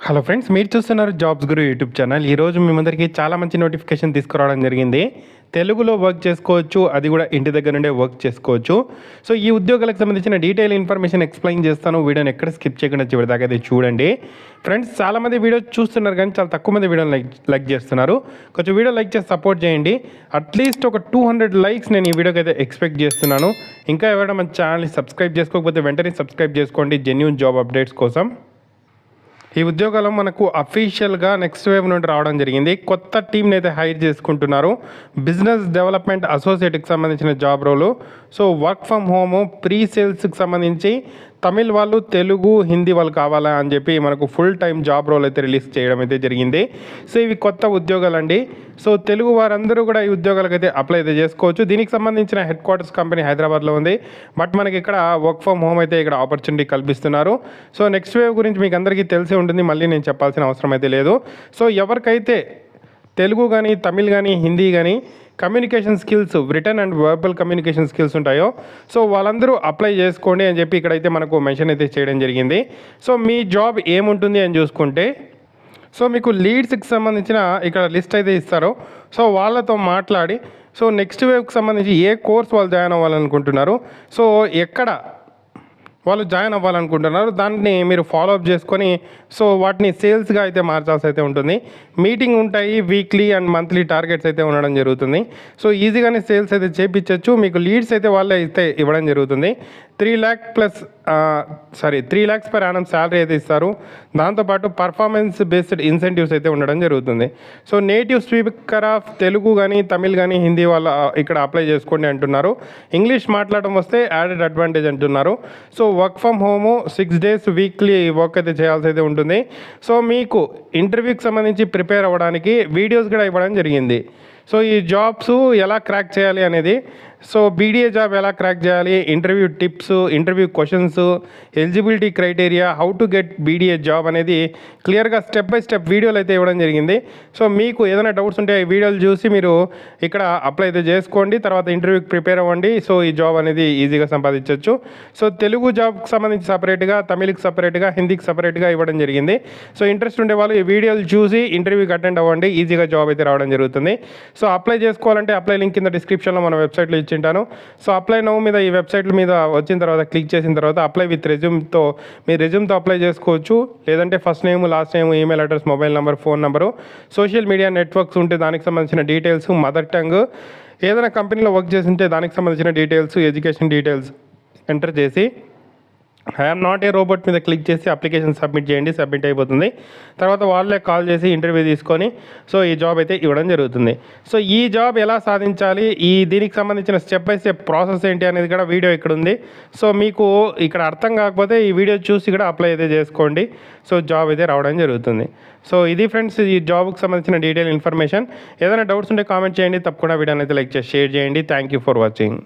Hello friends, మీరు చూస్తున్నారు jobs గురు YouTube channel. ఈరోజు మీ ముందరికి చాలా మంచి నోటిఫికేషన్ తీసుకురావడం జరిగింది. తెలుగులో వర్క్ చేసుకోవచ్చు, అది కూడా ఇంటి దగ్గర నుండే వర్క్ చేసుకోవచ్చు. సో ఈ ఉద్యోగాలకు సంబంధించిన డీటెయిల్ ఇన్ఫర్మేషన్ ఎక్స్ప్లెయిన్ చేస్తాను. వీడియోని ఎక్కడ స్కిప్ చేయకుండా చివరి దాకా అయితే చూడండి. ఫ్రెండ్స్, చాలామంది వీడియో చూస్తున్నారు కానీ చాలా తక్కువ మంది వీడియోని లైక్ చేస్తున్నారు. కొంచెం వీడియో లైక్ చేసి సపోర్ట్ చేయండి. అట్లీస్ట్ ఒక 200 లైక్స్ నేను ఈ వీడియోకి అయితే ఎక్స్పెక్ట్ చేస్తున్నాను. ఇంకా ఎవరైనా మన ఛానల్ని సబ్స్క్రైబ్ చేసుకోకపోతే వెంటనే సబ్స్క్రైబ్ చేసుకోండి జెన్యూన్ జాబ్ అప్డేట్స్ కోసం. ఈ ఉద్యోగాలు మనకు అఫీషియల్గా నెక్స్ట్ వేవ్ నుండి రావడం జరిగింది. కొత్త టీంని అయితే హైర్ చేసుకుంటున్నారు. బిజినెస్ డెవలప్మెంట్ అసోసియేట్కి సంబంధించిన job role. So work from home, pre సేల్స్కి సంబంధించి తమిళ్ వాళ్ళు, తెలుగు, హిందీ వాళ్ళు కావాలా అని చెప్పి మనకు ఫుల్ టైం జాబ్ రోల్ అయితే రిలీజ్ చేయడం అయితే జరిగింది. సో ఇవి కొత్త ఉద్యోగాలు అండి. సో తెలుగు వారందరూ కూడా ఈ ఉద్యోగాలకు అయితే అప్లై అయితే చేసుకోవచ్చు. దీనికి సంబంధించిన హెడ్ క్వార్టర్స్ కంపెనీ హైదరాబాద్లో ఉంది. బట్ మనకి ఇక్కడ వర్క్ ఫ్రమ్ హోమ్ అయితే ఇక్కడ ఆపర్చునిటీ కల్పిస్తున్నారు. సో నెక్స్ట్ వేవ్ గురించి మీకు అందరికీ తెలిసి ఉంటుంది, మళ్ళీ నేను చెప్పాల్సిన అవసరం అయితే లేదు. సో ఎవరికైతే తెలుగు కానీ, తమిళ్ కానీ, హిందీ కానీ communication skills, return and verbal communication skills ఉంటాయో సో వాళ్ళందరూ అప్లై చేసుకోండి అని చెప్పి ఇక్కడైతే మనకు మెన్షన్ అయితే చేయడం జరిగింది. సో మీ జాబ్ ఏముంటుంది అని చూసుకుంటే, సో మీకు లీడ్స్కి సంబంధించిన ఇక్కడ లిస్ట్ అయితే ఇస్తారు. సో వాళ్ళతో మాట్లాడి సో నెక్స్ట్ వేవ్కి సంబంధించి ఏ కోర్స్ వాళ్ళు జాయిన్ అవ్వాలనుకుంటున్నారు, సో ఎక్కడ వాళ్ళు జాయిన్ అవ్వాలనుకుంటున్నారు, దాన్ని మీరు ఫాలో అప్ చేసుకొని సో వాటిని సేల్స్గా అయితే మార్చాల్సి అయితే ఉంటుంది. మీటింగ్ ఉంటాయి, వీక్లీ అండ్ మంత్లీ టార్గెట్స్ అయితే ఉండడం జరుగుతుంది. సో ఈజీగానే సేల్స్ అయితే చేయించవచ్చు. మీకు లీడ్స్ అయితే వాళ్ళే అయితే ఇవ్వడం జరుగుతుంది. 3 lakhs per annum శాలరీ అయితే ఇస్తారు. దాంతోపాటు పర్ఫార్మెన్స్ బేస్డ్ ఇన్సెంటివ్స్ అయితే ఉండడం జరుగుతుంది. So native speaker of Telugu కానీ, తమిళ్ కానీ, హిందీ వాళ్ళు ఇక్కడ అప్లై చేసుకోండి అంటున్నారు. ఇంగ్లీష్ మాట్లాడడం వస్తే యాడెడ్ అడ్వాంటేజ్ అంటున్నారు. So work from home 6 days weekly work అయితే చేయాల్సి అయితే ఉంటుంది. సో మీకు ఇంటర్వ్యూకి సంబంధించి ప్రిపేర్ అవ్వడానికి వీడియోస్ కూడా ఇవ్వడం జరిగింది. సో ఈ జాబ్స్ ఎలా క్రాక్ చేయాలి అనేది, సో బీడీఏ జాబ్ ఎలా క్రాక్ చేయాలి, interview tips, interview questions, eligibility criteria, how to get BDA job అనేది క్లియర్గా స్టెప్ బై స్టెప్ వీడియోలు అయితే ఇవ్వడం జరిగింది. సో మీకు ఏదైనా డౌట్స్ ఉంటే ఈ వీడియోలు చూసి మీరు ఇక్కడ అప్లై అయితే చేసుకోండి. తర్వాత ఇంటర్వ్యూకి ప్రిపేర్ అవ్వండి. సో ఈ జాబ్ అనేది ఈజీగా సంపాదించవచ్చు. సో తెలుగు జాబ్కి సంబంధించి సపరేట్గా, తమిళకి సపరేట్గా, హిందీకి సపరేట్గా ఇవ్వడం జరిగింది. సో ఇంట్రెస్ట్ ఉండే వాళ్ళు ఈ వీడియోలు చూసి ఇంటర్వ్యూకి అటెండ్ అవ్వండి. ఈజీగా జాబ్ అయితే రావడం జరుగుతుంది. సో అప్లై చేసుకోవాలంటే అప్లై లింక్ కింద డిస్క్రిప్షన్లో మన వెబ్సైట్లో ఇచ్చింటాను. సో అప్లై నౌ మీద ఈ వెబ్సైట్ల మీద వచ్చిన తర్వాత క్లిక్ చేసిన తర్వాత అప్లై విత్ రెజ్యూమ్తో మీ రెజ్యూమ్తో అప్లై చేసుకోవచ్చు. లేదంటే first name, last name, email address, mobile number, phone number, social media networks ఉంటే దానికి సంబంధించిన డీటెయిల్స్, మదర్ టంగ్, ఏదైనా కంపెనీలో వర్క్ చేసి ఉంటే దానికి సంబంధించిన డీటెయిల్స్, ఎడ్యుకేషన్ డీటెయిల్స్ ఎంటర్ చేసి ఐఎమ్ నాట్ ఏ రోబోట్ మీద క్లిక్ చేసి అప్లికేషన్ సబ్మిట్ చేయండి. సబ్మిట్ అయిపోతుంది. తర్వాత వాళ్ళే కాల్ చేసి ఇంటర్వ్యూ తీసుకొని సో ఈ జాబ్ అయితే ఇవ్వడం జరుగుతుంది. సో ఈ జాబ్ ఎలా సాధించాలి, దీనికి సంబంధించిన స్టెప్ బై స్టెప్ ప్రాసెస్ ఏంటి అనేది కూడా వీడియో ఇక్కడ ఉంది. సో మీకు ఇక్కడ అర్థం కాకపోతే ఈ వీడియో చూసి కూడా అప్లై అయితే చేసుకోండి. సో జాబ్ అయితే రావడం జరుగుతుంది. సో ఇది ఫ్రెండ్స్, ఈ జాబ్కి సంబంధించిన డీటెయిల్ ఇన్ఫర్మేషన్. ఏదైనా డౌట్స్ ఉంటే కామెంట్ చేయండి. తప్పకుండా వీడియోని అయితే లైక్ చేసి షేర్ చేయండి. Thank you for watching.